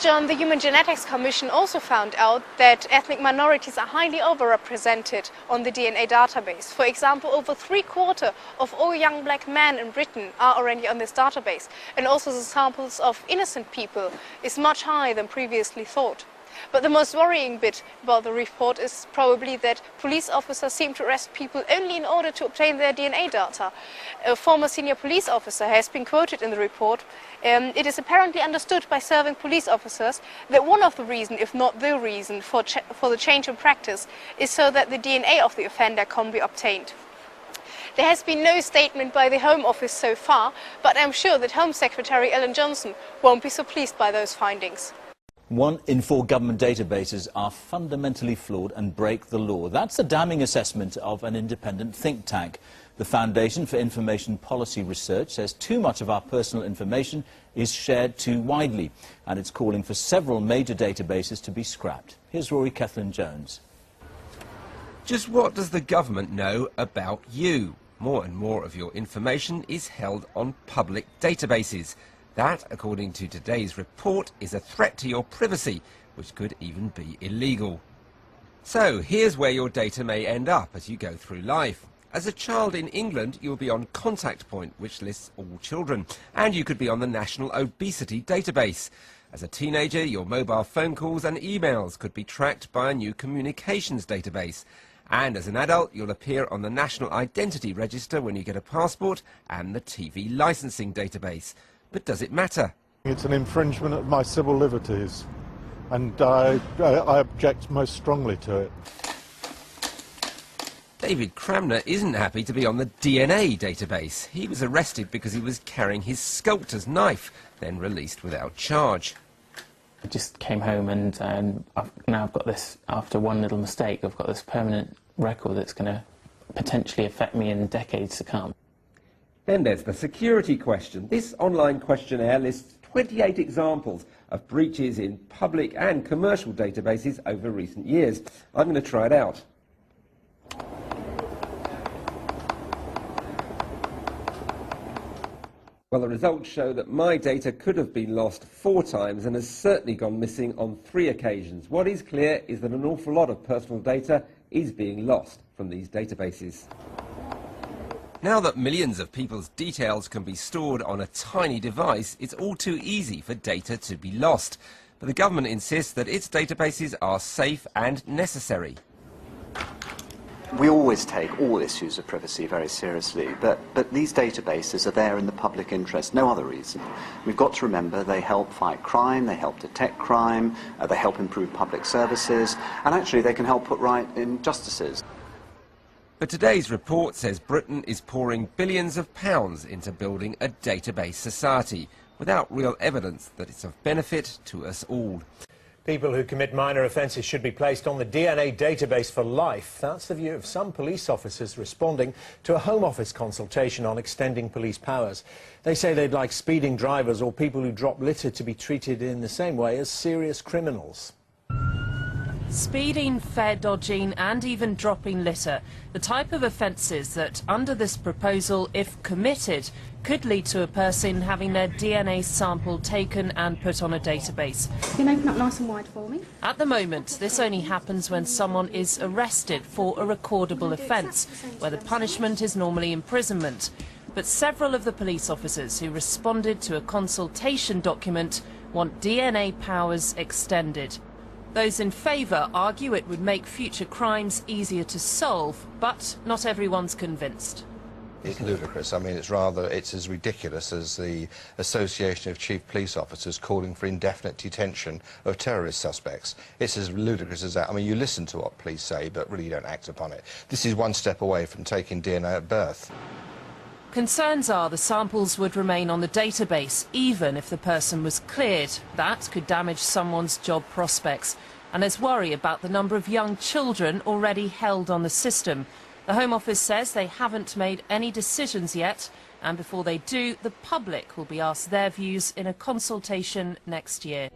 John, the Human Genetics Commission also found out that ethnic minorities are highly overrepresented on the DNA database. For example, over 3/4 of all young black men in Britain are already on this database, and also the samples of innocent people is much higher than previously thought. But the most worrying bit about the report is probably that police officers seem to arrest people only in order to obtain their DNA data. A former senior police officer has been quoted in the report. It is apparently understood by serving police officers that one of the reasons, if not the reason, for the change in practice is so that the DNA of the offender can be obtained. There has been no statement by the Home Office so far, but I'm sure that Home Secretary Ellen Johnson won't be so pleased by those findings. 1 in 4 government databases are fundamentally flawed and break the law. That's a damning assessment of an independent think tank. The Foundation for Information Policy Research says too much of our personal information is shared too widely, and it's calling for several major databases to be scrapped. Here's Rory Kethlin-Jones. Just what does the government know about you? More and more of your information is held on public databases. That, according to today's report, is a threat to your privacy, which could even be illegal. So, here's where your data may end up as you go through life. As a child in England, you'll be on Contact Point, which lists all children, and you could be on the National Obesity Database. As a teenager, your mobile phone calls and emails could be tracked by a new communications database. And as an adult, you'll appear on the National Identity Register when you get a passport and the TV licensing database. But does it matter? It's an infringement of my civil liberties, and I object most strongly to it. David Cramner isn't happy to be on the DNA database. He was arrested because he was carrying his sculptor's knife, then released without charge. I just came home and now I've got this, after one little mistake, I've got this permanent record that's going to potentially affect me in decades to come. Then there's the security question. This online questionnaire lists 28 examples of breaches in public and commercial databases over recent years. I'm going to try it out. Well, the results show that my data could have been lost 4 times and has certainly gone missing on 3 occasions. What is clear is that an awful lot of personal data is being lost from these databases. Now that millions of people's details can be stored on a tiny device, it's all too easy for data to be lost. But the government insists that its databases are safe and necessary. We always take all issues of privacy very seriously, but these databases are there in the public interest, no other reason. We've got to remember they help fight crime, they help detect crime, they help improve public services, and actually they can help put right injustices. But today's report says Britain is pouring billions of pounds into building a database society, without real evidence that it's of benefit to us all. People who commit minor offences should be placed on the DNA database for life. That's the view of some police officers responding to a Home Office consultation on extending police powers. They say they'd like speeding drivers or people who drop litter to be treated in the same way as serious criminals. Speeding, fare dodging and even dropping litter, the type of offences that, under this proposal, if committed, could lead to a person having their DNA sample taken and put on a database. Can you open up nice and wide for me? At the moment, this only happens when someone is arrested for a recordable offence, where the punishment is normally imprisonment. But several of the police officers who responded to a consultation document want DNA powers extended. Those in favour argue it would make future crimes easier to solve, but not everyone's convinced. It's ludicrous. I mean, it's as ridiculous as the Association of Chief Police Officers calling for indefinite detention of terrorist suspects. It's as ludicrous as that. I mean, you listen to what police say, but really you don't act upon it. This is one step away from taking DNA at birth. Concerns are the samples would remain on the database, even if the person was cleared. That could damage someone's job prospects. And there's worry about the number of young children already held on the system. The Home Office says they haven't made any decisions yet, and before they do, the public will be asked their views in a consultation next year.